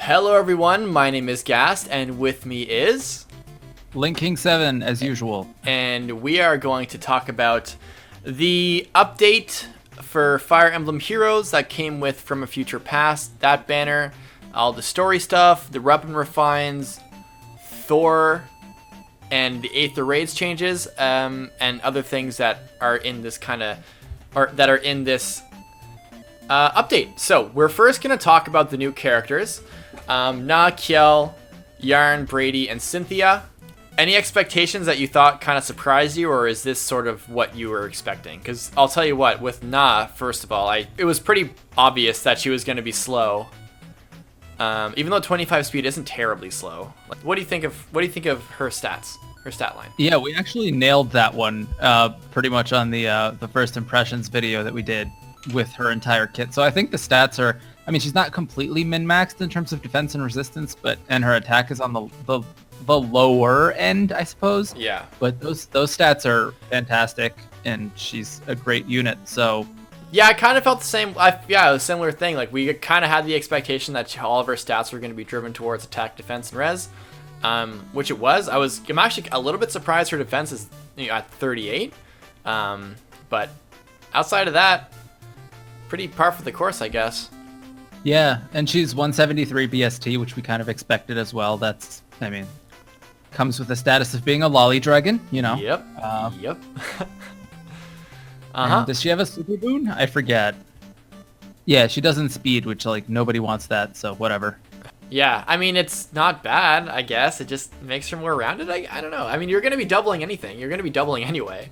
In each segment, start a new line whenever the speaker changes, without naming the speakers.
Hello everyone, my name is Gast, and with me is...
Link King 7, as usual.
And we are going to talk about the update for Fire Emblem Heroes that came with From a Future Past, that banner, all the story stuff, the weapon refines, Thor, and the Aether Raids changes, and other things that are in this update. So we're first going to talk about the new characters. Na, Kiel, Yarn, Brady, and Cynthia. Any expectations that you thought kind of surprised you, or is this sort of what you were expecting? Because I'll tell you what, with Na, first of all, it was pretty obvious that she was going to be slow. Even though 25 speed isn't terribly slow. What do you think of her stats? Her stat line?
Yeah, we actually nailed that one pretty much on the first impressions video that we did with her entire kit. So I think the stats are, I mean, she's not completely min-maxed in terms of defense and resistance, and her attack is on the lower end, I suppose.
Yeah.
But those stats are fantastic, and she's a great unit. So
yeah, I kind of felt the same. A similar thing. Like, we kind of had the expectation that all of her stats were going to be driven towards attack, defense, and res, which it was. I'm actually a little bit surprised her defense is at 38, but outside of that, pretty par for the course, I guess.
Yeah, and she's 173 BST, which we kind of expected as well. That's, I mean, comes with the status of being a lolly dragon, you know.
Yep. Yep.
Does she have a super boon? I forget. Yeah, she doesn't speed, which, like, nobody wants that, so whatever.
Yeah, I mean, it's not bad, I guess. It just makes her more rounded. I don't know. I mean, you're going to be doubling anything. You're going to be doubling anyway.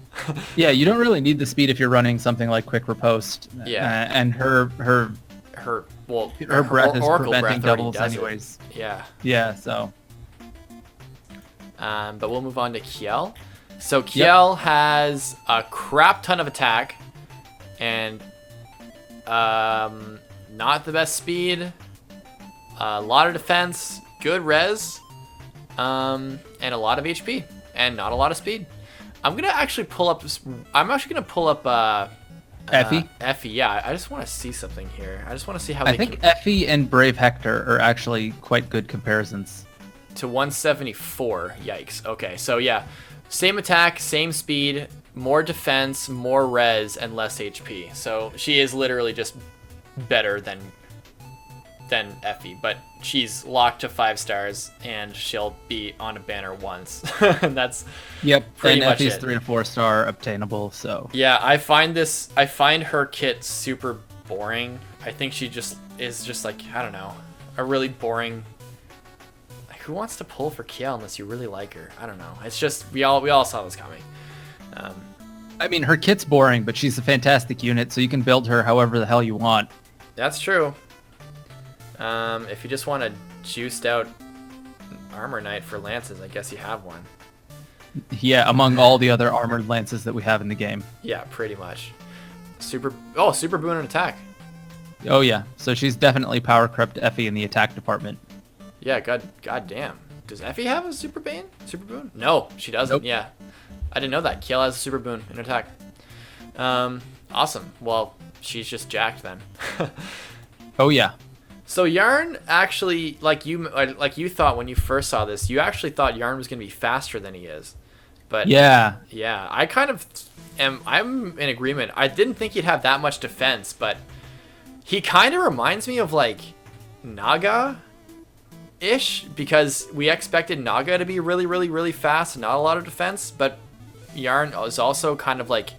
Yeah, you don't really need the speed if you're running something like Quick Riposte.
Yeah.
And her breath is preventing doubles anyways.
Yeah.
Yeah, so.
But we'll move on to Kiel. So Kiel has a crap ton of attack and not the best speed. A lot of defense, good res, and a lot of HP, and not a lot of speed. I'm actually gonna pull up
Effie.
Effie, yeah. I just want to see something here. I just want to see how
I think Effie and Brave Hector are actually quite good comparisons.
To 174. Yikes. Okay, so yeah, same attack, same speed, more defense, more res, and less HP. So she is literally just better than Effie, but she's locked to 5 stars, and she'll be on a banner once. And that's pretty much
Effie's
it.
3 to 4 star obtainable. So yeah,
I find her kit super boring. I think she is just like, I don't know, a really boring. Like, who wants to pull for Kiel unless you really like her? I don't know. It's just we all saw this coming.
I mean, her kit's boring, but she's a fantastic unit, so you can build her however the hell you want.
That's true. If you just want a juiced out armor knight for lances, I guess you have one.
Yeah, among all the other armored lances that we have in the game.
Yeah, pretty much. Super boon and attack.
Oh yeah, so she's definitely power crept Effie in the attack department.
Yeah, god damn. Does Effie have a super boon? No, she doesn't. Nope. Yeah, I didn't know that. Kiel has a super boon in attack. Awesome. Well, she's just jacked then.
Oh yeah.
So Yarn actually, like you thought when you first saw this, you actually thought Yarn was going to be faster than he is. But yeah, I kind of I'm in agreement. I didn't think he'd have that much defense, but he kind of reminds me of like Naga-ish, because we expected Naga to be really, really, really fast and not a lot of defense, but Yarn is also kind of like,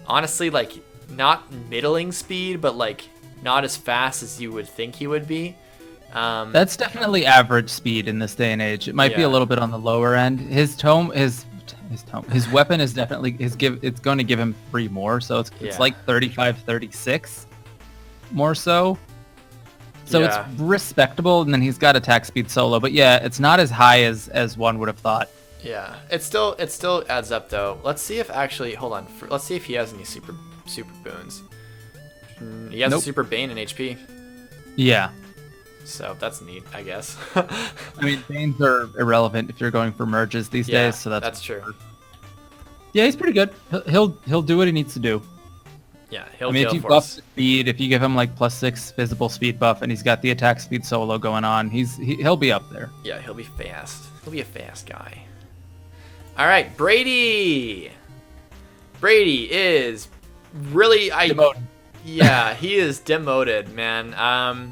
honestly, like not middling speed, but like not as fast as you would think he would be.
That's definitely average speed in this day and age. It might be a little bit on the lower end. His weapon is definitely it's going to give him 3 more, so it's like 35, 36 more so. So it's respectable, and then he's got attack speed solo, but yeah, it's not as high as one would have thought.
Yeah, it still adds up though. Let's see if let's see if he has any super boons. He has a super Bane in HP.
Yeah.
So that's neat, I guess.
I mean, Banes are irrelevant if you're going for merges these days, so that's
true.
Yeah, he's pretty good. He'll do what he needs to do.
Yeah, he'll
I mean, if
gale
you buff
force.
the speed, if you give him like +6 visible speed buff, and he's got the attack speed solo going on, he'll be up there.
Yeah, he'll be fast. He'll be a fast guy. All right, Brady. Brady is really
Demoted.
Yeah, he is demoted, man.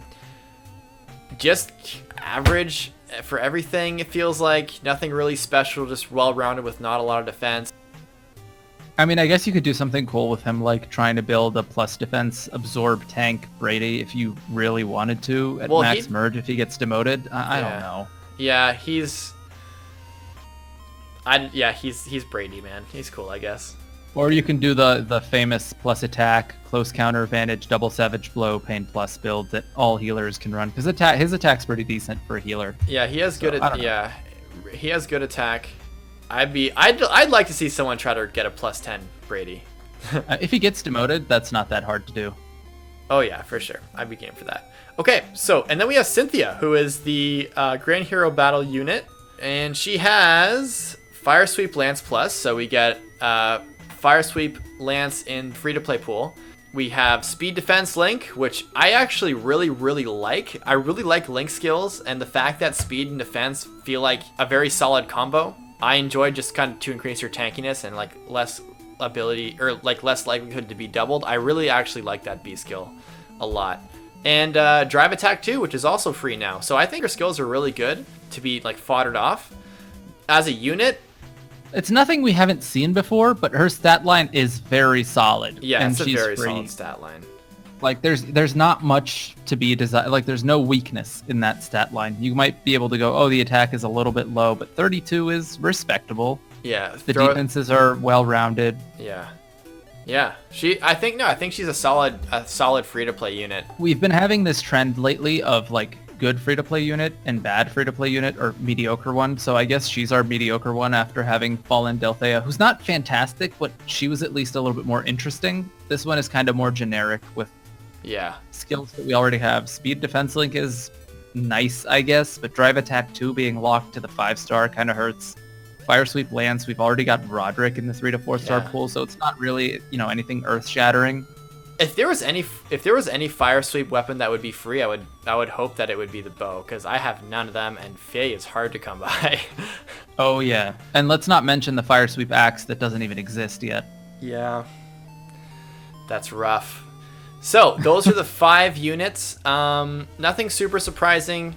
Just average for everything. It feels like nothing really special, just well-rounded with not a lot of defense.
I mean, I guess you could do something cool with him, like trying to build a plus defense absorb tank Brady if you really wanted to at max merge if he gets demoted. I don't know.
Yeah, he's Brady, man. He's cool, I guess.
Or you can do the famous plus attack, close counter advantage, double savage blow, pain plus build that all healers can run, because his attack's pretty decent for a healer.
Yeah, he has he has good attack. I'd like to see someone try to get a +10 Brady.
If he gets demoted, that's not that hard to do.
Oh yeah, for sure. I'd be game for that. Okay, so and then we have Cynthia, who is the Grand Hero Battle unit, and she has Fire Sweep Lance Plus, so we get Fire Sweep Lance in free-to-play pool. We have Speed Defense Link, which I actually really like. I really like Link skills, and the fact that Speed and Defense feel like a very solid combo. I enjoy just kind of to increase your tankiness and like less ability or like less likelihood to be doubled. I really actually like that B skill a lot. And Drive Attack 2, which is also free now. So I think her skills are really good to be like foddered off. As a unit,
it's nothing we haven't seen before, but her stat line is very solid.
Yeah,
and
it's a
she's
very
free.
solid stat line.
Like there's not much to be desired. Like there's no weakness in that stat line. You might be able to go, oh, the attack is a little bit low, but 32 is respectable.
Yeah,
the defenses are well rounded.
Yeah. I think she's a solid free to play unit.
We've been having this trend lately of like good free to play unit and bad free to play unit, or mediocre one. So I guess she's our mediocre one after having Fallen Delthea, who's not fantastic, but she was at least a little bit more interesting. This one is kind of more generic with skills that we already have. Speed Defense Link is nice, I guess, but Drive Attack 2 being locked to the 5-star kind of hurts. Fire Sweep Lance, we've already got Roderick in the 3 to 4-star pool, so it's not really, anything earth-shattering.
If there was any Fire Sweep weapon that would be free, I would hope that it would be the bow, because I have none of them, and Faye is hard to come by.
Oh yeah, and let's not mention the Fire Sweep axe that doesn't even exist yet.
Yeah, that's rough. So those are the 5 units. Nothing super surprising,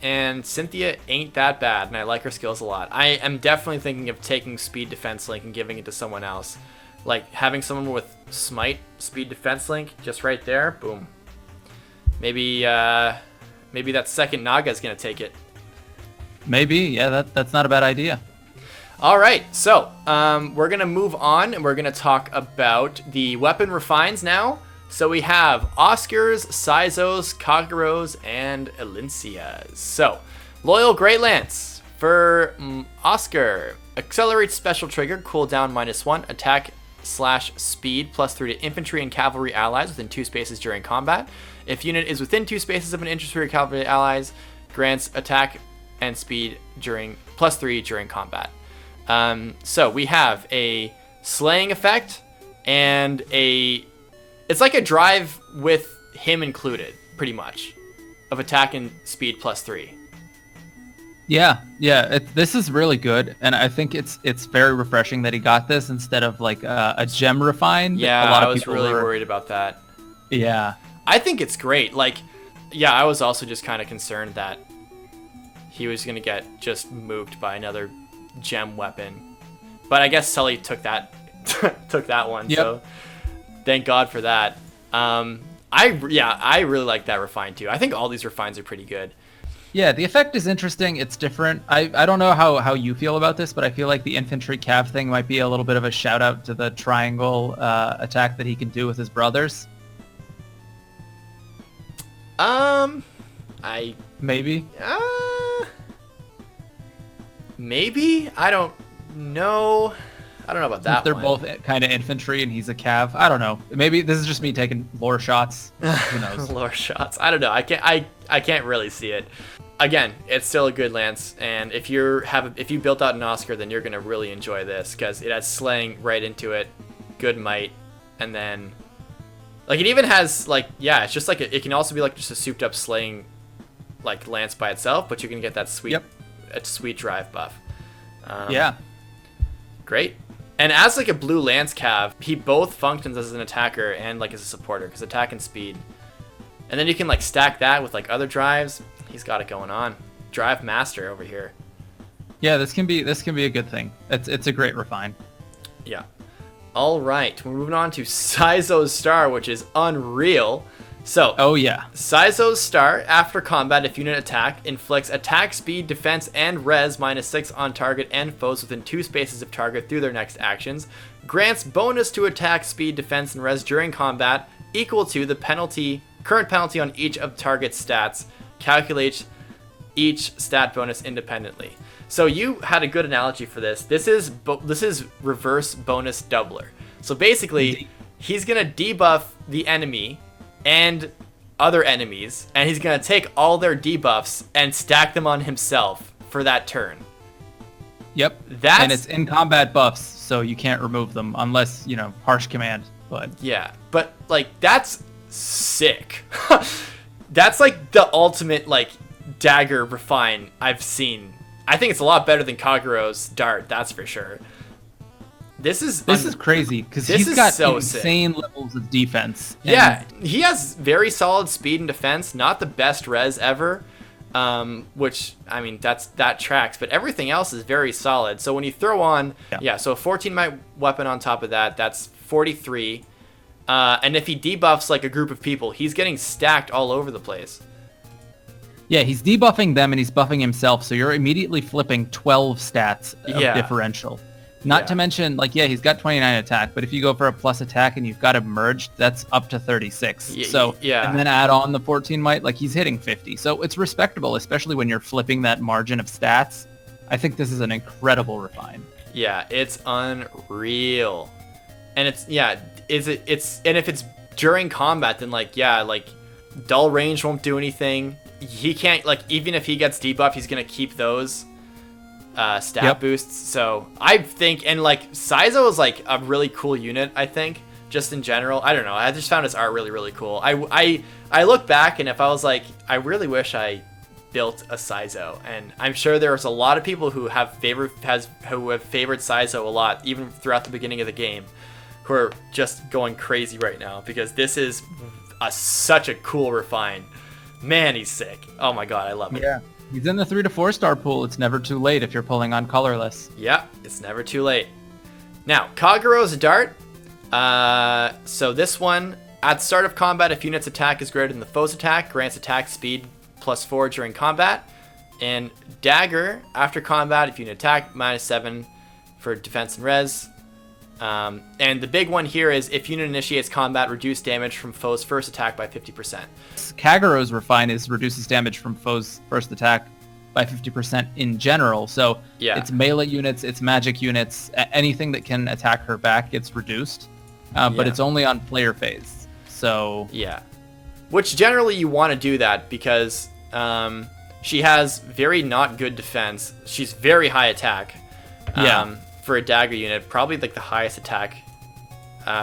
and Cynthia ain't that bad, and I like her skills a lot. I am definitely thinking of taking Speed Defense Link and giving it to someone else. Like having someone with Smite, Speed Defense Link, just right there, boom. Maybe that second Naga is gonna take it.
Maybe, yeah, that's not a bad idea.
All right, so we're gonna move on, and we're gonna talk about the weapon refines now. So we have Oscars, Saizos, Kogoros, and Elincias. So, Loyal Great Lance for Oscar. Accelerate special trigger, cooldown -1, attack / speed +3 to infantry and cavalry allies within 2 spaces during combat. If unit is within 2 spaces of an infantry or cavalry allies, grants attack and speed +3 during combat. So we have a slaying effect and it's like a drive with him included, pretty much, of attack and speed +3.
Yeah, this is really good, and I think it's very refreshing that he got this instead of like a gem refined.
Yeah,
a lot
I
of
was
people
really
were
worried about that.
Yeah,
I think it's great. Like, yeah, I was also just kind of concerned that he was gonna get just moved by another gem weapon, but I guess Sully took that one. Yep. So thank God for that. I really like that refine too. I think all these refines are pretty good.
Yeah, the effect is interesting. It's different. I don't know how you feel about this, but I feel like the infantry cav thing might be a little bit of a shout out to the triangle attack that he can do with his brothers. Maybe.
Maybe? I don't know. I don't know about that.
They're both kind of infantry and he's a cav. I don't know. Maybe this is just me taking lore shots. Who knows?
Lore shots. I don't know. I can't really see it. Again, it's still a good lance, and if you built out an Oscar, then you're gonna really enjoy this because it has slaying right into it, good might, and then Like, it even has, like, yeah, it's just like, it can also be, like, just a souped up slaying, like, lance by itself, but you can get that sweet, sweet drive buff.
Yeah.
Great. And as, like, a blue lance cav, he both functions as an attacker and, like, as a supporter, because attack and speed. And then you can, like, stack that with, like, other drives. He's got it going on. Drive master over here.
Yeah, this can be a good thing. It's a great refine.
Yeah. All right, we're moving on to Saizo's star, which is unreal. So,
oh yeah,
Saizo's star, after combat, if unit attack, inflicts attack, speed, defense, and res -6 on target and foes within 2 spaces of target through their next actions. Grants bonus to attack, speed, defense, and res during combat, equal to the current penalty on each of target's stats. Calculates each stat bonus independently. So you had a good analogy for this. This is reverse bonus doubler. So basically, he's gonna debuff the enemy and other enemies, and he's gonna take all their debuffs and stack them on himself for that turn.
Yep. And it's in combat buffs, so you can't remove them unless, you know, harsh command. But
yeah, but like that's sick. That's like the ultimate like dagger refine I've seen. I think it's a lot better than Kagura's dart, that's for sure. This is
crazy because he's got so insane levels of defense.
Yeah, he has very solid speed and defense, not the best res ever, which I mean that tracks, but everything else is very solid. So when you throw on, so a 14 might weapon on top of that, that's 43. And if he debuffs like a group of people, he's getting stacked all over the place.
Yeah, he's debuffing them and he's buffing himself, so you're immediately flipping 12 stats of differential. Not to mention, like, he's got 29 attack, but if you go for a plus attack and you've got him merged, that's up to 36. And then add on the 14 might, like, he's hitting 50. So it's respectable, especially when you're flipping that margin of stats. I think this is an incredible refine.
Yeah, it's unreal. And and if it's during combat, then dull range won't do anything. He can't, like, even if he gets debuffed, he's gonna keep those stat boosts. So I think, and like Saizo is like a really cool unit, I think, just in general. I don't know, I just found his art really, really cool. I look back, and if I was like, I really wish I built a Saizo, and I'm sure there's a lot of people who have favored Saizo a lot, even throughout the beginning of the game, who are just going crazy right now because this is such a cool refine. Man, he's sick. Oh my god, I love it.
Yeah, he's in the 3 to 4 star pool. It's never too late if you're pulling on colorless.
Yeah, it's never too late. Now, Kagura's dart. So this one, at the start of combat, if unit's attack is greater than the foe's attack, grants attack speed +4 during combat. And dagger, after combat, if unit attack, -7 for defense and res. And the big one here is if unit initiates combat, reduce damage from foe's first attack by 50%.
Kaguro's refine is reduces damage from foe's first attack by 50% in general. So it's melee units, it's magic units, anything that can attack her back gets reduced. But it's only on player phase. So
which generally you want to do that because she has very not good defense. She's very high attack. For a dagger unit, probably like the highest attack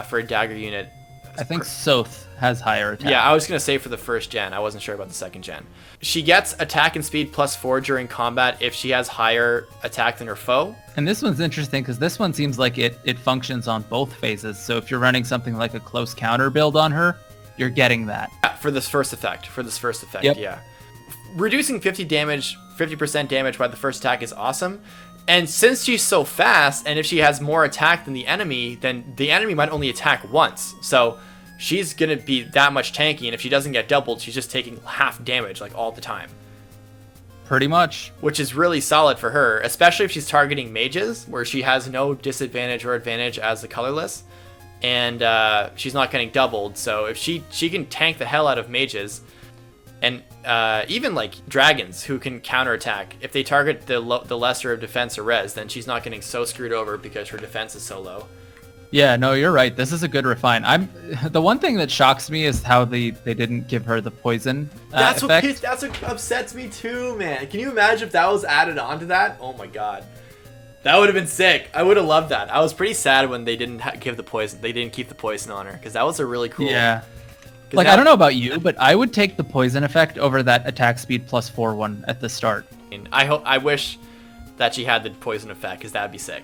for a dagger unit.
I think Soth has higher attack.
Yeah, I was going to say for the first gen. I wasn't sure about the second gen. She gets attack and speed +4 during combat if she has higher attack than her foe.
And this one's interesting because this one seems like it functions on both phases. So if you're running something like a close counter build on her, you're getting that.
For this first effect, yeah. Reducing 50% damage by the first attack is awesome. And since she's so fast, and if she has more attack than the enemy, then the enemy might only attack once. So she's going to be that much tanky, and if she doesn't get doubled, she's just taking half damage like all the time.
Pretty much.
Which is really solid for her, especially if she's targeting mages, where she has no disadvantage or advantage as the colorless. And she's not getting doubled, so if she can tank the hell out of mages, and even like dragons who can counterattack, if they target the lesser of defense or res, then she's not getting so screwed over because her defense is so low.
Yeah, no, you're right. This is a good refine. The one thing that shocks me is how they didn't give her the poison effect.
That's what upsets me too, man. Can you imagine if that was added on to that? Oh my god. That would have been sick. I would have loved that. I was pretty sad when they didn't give the poison. They didn't keep the poison on her because that was a really cool.
Yeah. Like, I don't know about you, but I would take the poison effect over that attack speed +4 one at the start.
I wish that she had the poison effect because that'd be sick.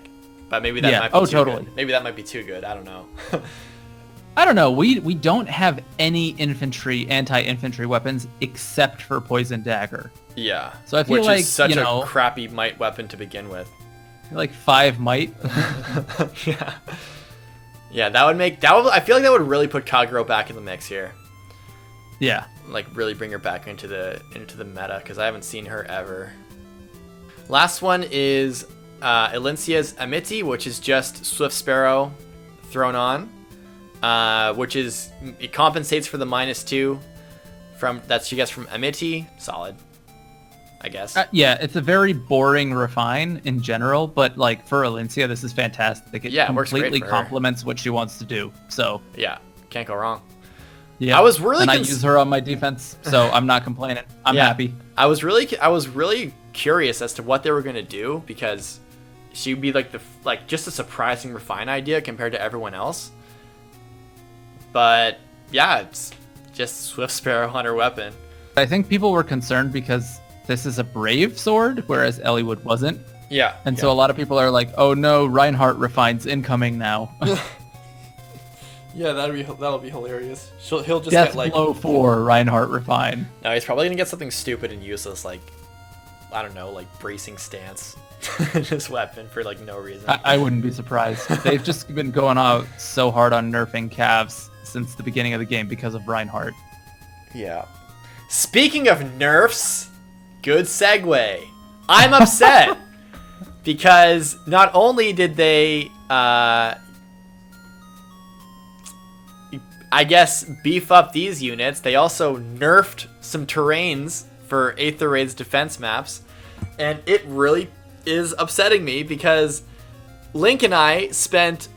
But maybe that might be too good. Maybe that might be too good. I don't know.
I don't know. We don't have any anti-infantry weapons except for poison dagger.
Yeah.
So I feel like
is such a crappy might weapon to begin with.
Like 5 might.
Yeah. Yeah, I feel like that would really put Kagura back in the mix here.
Yeah.
Like really bring her back into the meta because I haven't seen her ever. Last one is Elincia's Amity, which is just Swift Sparrow thrown on, which is it compensates for the -2 that she gets from Amity. Solid, I guess.
Yeah, it's a very boring refine in general, but like for Elincia, this is fantastic. It completely complements what she wants to do. So
yeah, can't go wrong.
Yeah, I use her on my defense, so I'm not complaining. I'm happy. I was
really curious as to what they were gonna do because she would be like just a surprising refine idea compared to everyone else. But yeah, it's just Swift Sparrow on her weapon.
I think people were concerned because this is a brave sword, whereas Eliwood wasn't.
Yeah.
And so a lot of people are like, "Oh no, Reinhardt refines incoming now."
Yeah, that'll be hilarious. He'll just
Death
get like
blow 4 Reinhardt refine.
No, he's probably gonna get something stupid and useless, like I don't know, like bracing stance in his weapon for like no reason.
I wouldn't be surprised. They've just been going out so hard on nerfing calves since the beginning of the game because of Reinhardt.
Yeah. Speaking of nerfs, good segue. I'm upset because not only did they I guess beef up these units, they also nerfed some terrains for Aether Raid's defense maps, and it really is upsetting me because Link and I spent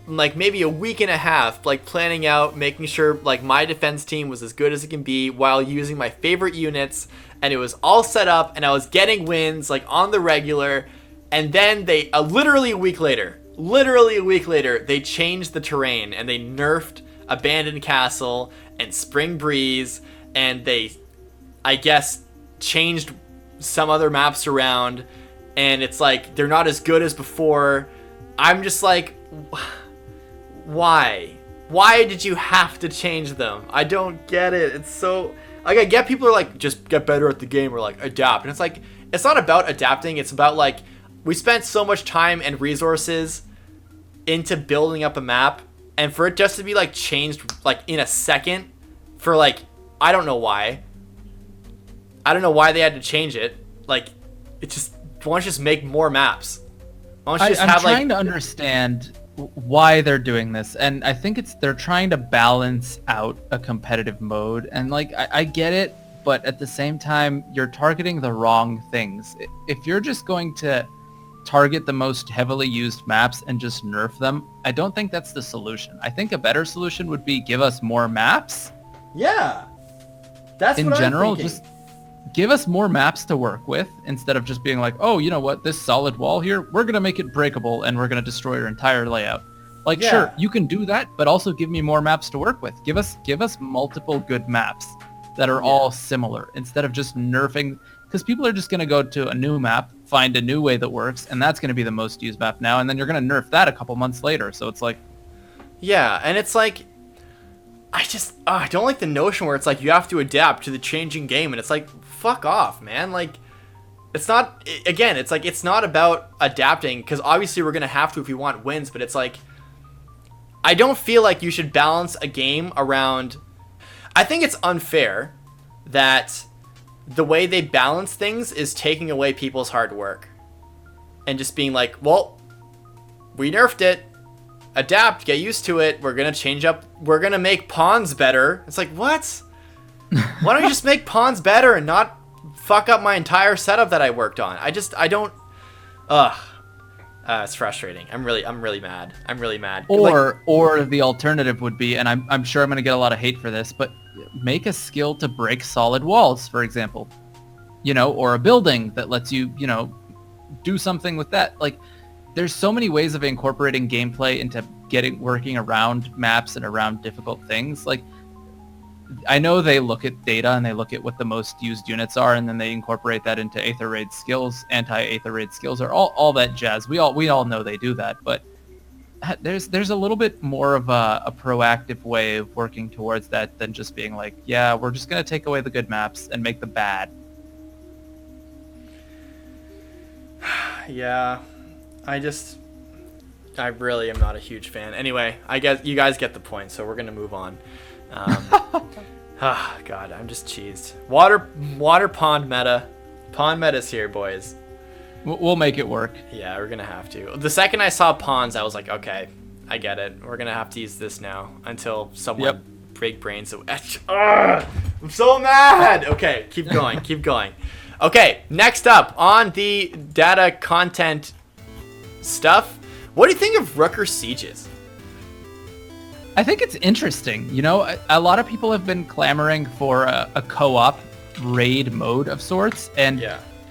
like maybe a week and a half like planning out, making sure like my defense team was as good as it can be while using my favorite units, and it was all set up and I was getting wins like on the regular, and then they literally a week later they changed the terrain and they nerfed Abandoned Castle and Spring Breeze, and they I guess changed some other maps around, and it's like they're not as good as before. I'm just like, why did you have to change them? I don't get it. It's so like, I get people are like, just get better at the game or like adapt, and it's like, it's not about adapting, it's about like, we spent so much time and resources into building up a map, and for it just to be like changed like in a second for like, I don't know why they had to change it. Like, it just, why don't you just make more maps? Why don't you just
I'm trying to understand why they're doing this, and I think they're trying to balance out a competitive mode, and like I get it, but at the same time you're targeting the wrong things. If you're just going to target the most heavily used maps and just nerf them, I don't think that's the solution. I think a better solution would be give us more maps.
Yeah, that's
in general, just give us more maps to work with instead of just being like, oh, you know what, this solid wall here, we're gonna make it breakable and we're gonna destroy your entire layout. Like, sure, you can do that, but also give me more maps to work with. Give us multiple good maps that are all similar instead of just nerfing, because people are just gonna go to a new map, find a new way that works, and that's gonna be the most used map now, and then you're gonna nerf that a couple months later. So it's like,
yeah, and it's like, I don't like the notion where it's like you have to adapt to the changing game, and it's like, fuck off, man. Like, it's not, again, it's like, it's not about adapting, because obviously we're gonna have to if we want wins, but it's like, I don't feel like you should balance a game around, I think it's unfair that the way they balance things is taking away people's hard work and just being like, well, we nerfed it, adapt, get used to it, we're gonna change up, we're gonna make pawns better. It's like, what? Why don't you just make pawns better and not fuck up my entire setup that I worked on? I don't, it's frustrating. I'm really mad.
Or the alternative would be, and I'm sure I'm gonna get a lot of hate for this, but make a skill to break solid walls, for example, or a building that lets you, do something with that. Like, there's so many ways of incorporating gameplay into working around maps and around difficult things. Like, I know they look at data and they look at what the most used units are, and then they incorporate that into Aether Raid skills, anti-Aether Raid skills, or all that jazz. We all know they do that, but there's a little bit more of a proactive way of working towards that than just being like, yeah, we're just gonna take away the good maps and make the bad.
Yeah, I really am not a huge fan. Anyway, I guess you guys get the point, so we're gonna move on. God, I'm just cheesed. Water pond meta. Pond meta's here, boys.
We'll make it work.
Yeah, we're gonna have to. The second I saw ponds, I was like, okay, I get it. We're gonna have to use this now until someone break brains. So, I'm so mad. Okay, keep going, keep going. Okay, next up on the data content stuff, what do you think of Rooker Sieges?
I think it's interesting. You know, a lot of people have been clamoring for a co-op raid mode of sorts, and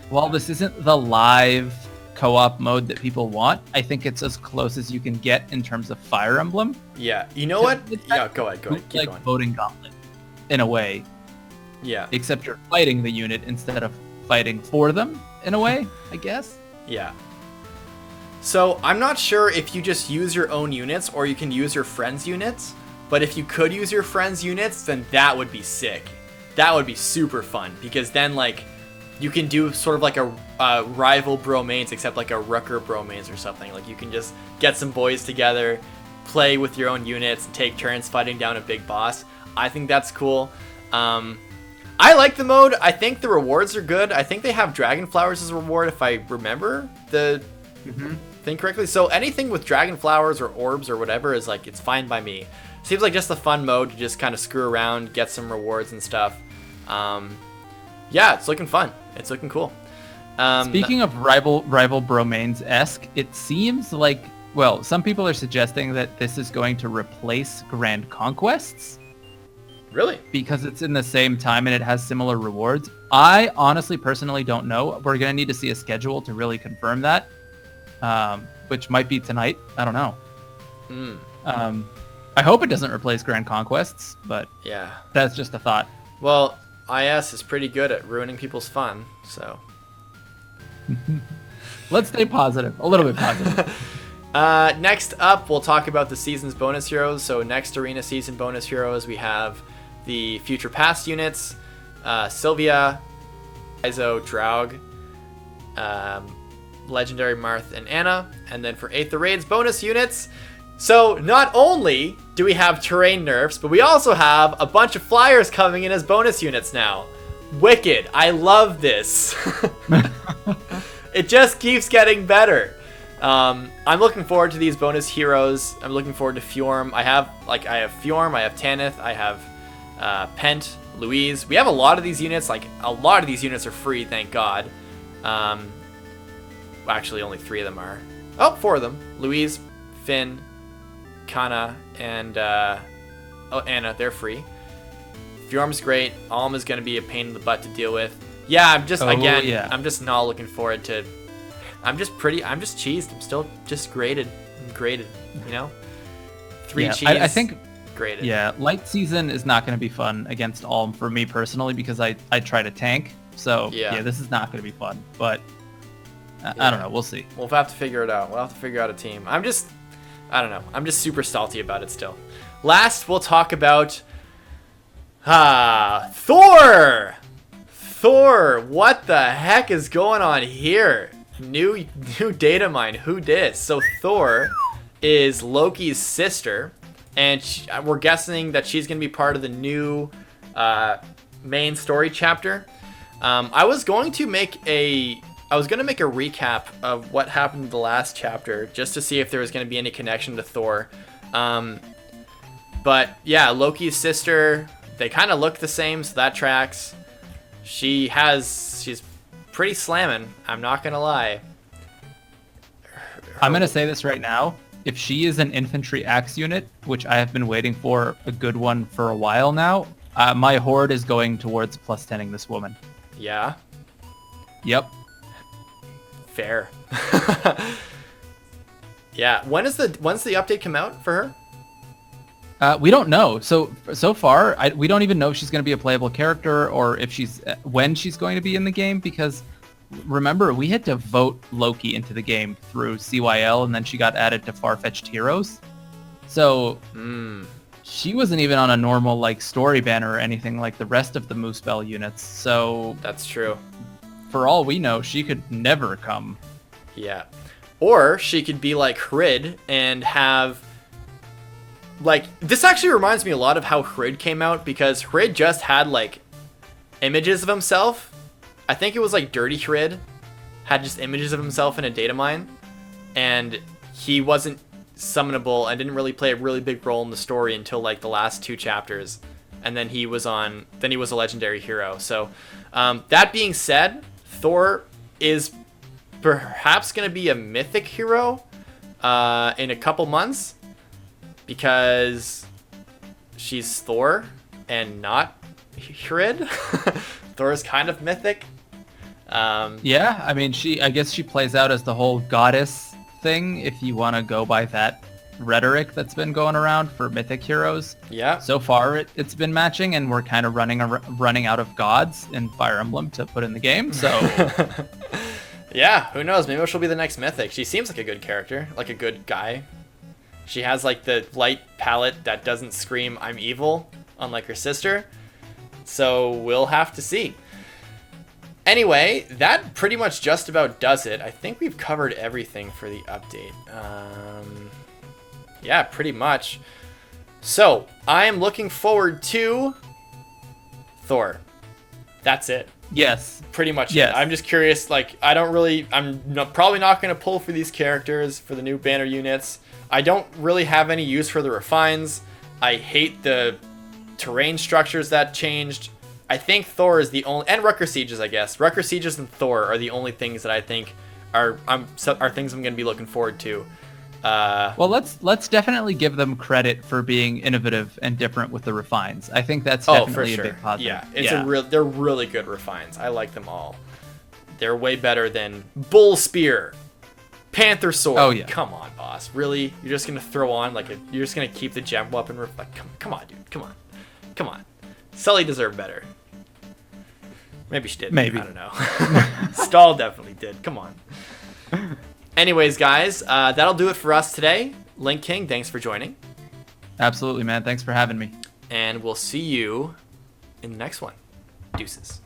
while this isn't the live co-op mode that people want, I think it's as close as you can get in terms of Fire Emblem.
Yeah, you know what? Yeah, go ahead, keep
like
going.
Voting Gauntlet, in a way.
Yeah.
Except you're fighting the unit instead of fighting for them, in a way, I guess.
Yeah. So I'm not sure if you just use your own units or you can use your friends' units, but if you could use your friends' units, then that would be sick. That would be super fun, because then, like, you can do sort of like a rival bromains, except like a Rooker bromains or something. Like, you can just get some boys together, play with your own units, take turns fighting down a big boss. I think that's cool. I like the mode. I think the rewards are good. I think they have dragon flowers as a reward, if I remember the thing correctly. So anything with dragon flowers or orbs or whatever is like, it's fine by me. Seems like just a fun mode to just kind of screw around, get some rewards and stuff. Yeah, it's looking fun. It's looking cool.
Speaking of rival bromains-esque, it seems like, well, some people are suggesting that this is going to replace Grand Conquests.
Really?
Because it's in the same time and it has similar rewards. I honestly, personally don't know. We're going to need to see a schedule to really confirm that, which might be tonight. I don't know. I hope it doesn't replace Grand Conquests, but
yeah,
that's just a thought.
Well, IS is pretty good at ruining people's fun, so...
Let's stay positive. A little bit positive.
Next up, we'll talk about the season's bonus heroes. So next arena season bonus heroes, we have the Future Past units, Sylvia, Saizo, Draug, Legendary Marth, and Anna. And then for Aether Raid's bonus units, so not only do we have terrain nerfs, but we also have a bunch of flyers coming in as bonus units now. Wicked. I love this. It just keeps getting better. I'm looking forward to these bonus heroes. I'm looking forward to Fjorm. I have Fjorm, I have Tanith, I have Pent, Louise. We have a lot of these units. Like, a lot of these units are free, thank God. Actually, only 3 of them are. Oh, 4 of them. Louise, Finn, Kana, and Anna. They're free. Fjorm's great. Alm is going to be a pain in the butt to deal with. Yeah, I'm just, I'm just not looking forward to... I'm just cheesed. I'm still just graded. I'm graded, you know? 3 cheese.
I think...
Graded.
Yeah, light season is not going to be fun against Alm for me personally, because I try to tank. So, yeah, this is not going to be fun. But, I don't know. We'll see.
We'll have to figure it out. We'll have to figure out a team. I don't know. I'm just super salty about it still. Last, we'll talk about... Thor! Thor! What the heck is going on here? New data mine. Who dis? So Thor is Loki's sister, and we're guessing that she's going to be part of the new main story chapter. I was going to make a recap of what happened in the last chapter, just to see if there was going to be any connection to Thor. But yeah, Loki's sister, they kind of look the same, so that tracks. She's pretty slamming, I'm not gonna lie.
I'm gonna say this right now. If she is an infantry axe unit, which I have been waiting for a good one for a while now, my horde is going towards plus 10ing this woman.
Yeah?
Yep.
Fair. Yeah. When's the update come out for her?
We don't know. So far, we don't even know if she's going to be a playable character or if when she's going to be in the game, because remember, we had to vote Loki into the game through CYL, and then she got added to Far-Fetched Heroes. So she wasn't even on a normal like story banner or anything like the rest of the Moosebell units. So
that's true.
For all we know, she could never come.
Yeah. Or she could be like HERE and have... Like, this actually reminds me a lot of how HERE came out, because HERE just had, like, images of himself. I think it was, like, Dirty HERE had just images of himself in a data mine, and he wasn't summonable and didn't really play a really big role in the story until, like, the last 2 chapters, and then he was a legendary hero. So, that being said, Thor is perhaps going to be a mythic hero in a couple months, because she's Thor and not HERE. Thor is kind of mythic.
Yeah, I mean, I guess she plays out as the whole goddess thing, if you want to go by that rhetoric that's been going around for mythic heroes.
Yeah.
So far, it's been matching, and we're kind of running out of gods in Fire Emblem to put in the game. So,
yeah, who knows? Maybe she'll be the next mythic. She seems like a good character, like a good guy. She has like the light palette that doesn't scream "I'm evil," unlike her sister. So we'll have to see. Anyway, that pretty much just about does it. I think we've covered everything for the update. Yeah, pretty much. So I am looking forward to Thor. That's it.
Yes.
Pretty much.
Yes.
It. I'm just curious. Like, probably not going to pull for these characters for the new banner units. I don't really have any use for the refines. I hate the terrain structures that changed. I think Thor is the only, and Rucker Sieges, I guess. Rucker Sieges and Thor are the only things that I think are things I'm going to be looking forward to.
Well, let's definitely give them credit for being innovative and different with the refines. I think that's definitely a big positive.
Yeah, they're really good refines. I like them all. They're way better than Bull Spear, Panther Sword.
Oh yeah.
Come on, boss. Really? You're just gonna throw on you're just gonna keep the gem weapon? Like, come on, dude. Come on. Sully deserved better. Maybe she did.
Maybe.
I don't know. Stall definitely did. Come on. Anyways, guys, that'll do it for us today. Link King, thanks for joining.
Absolutely, man. Thanks for having me.
And we'll see you in the next one. Deuces.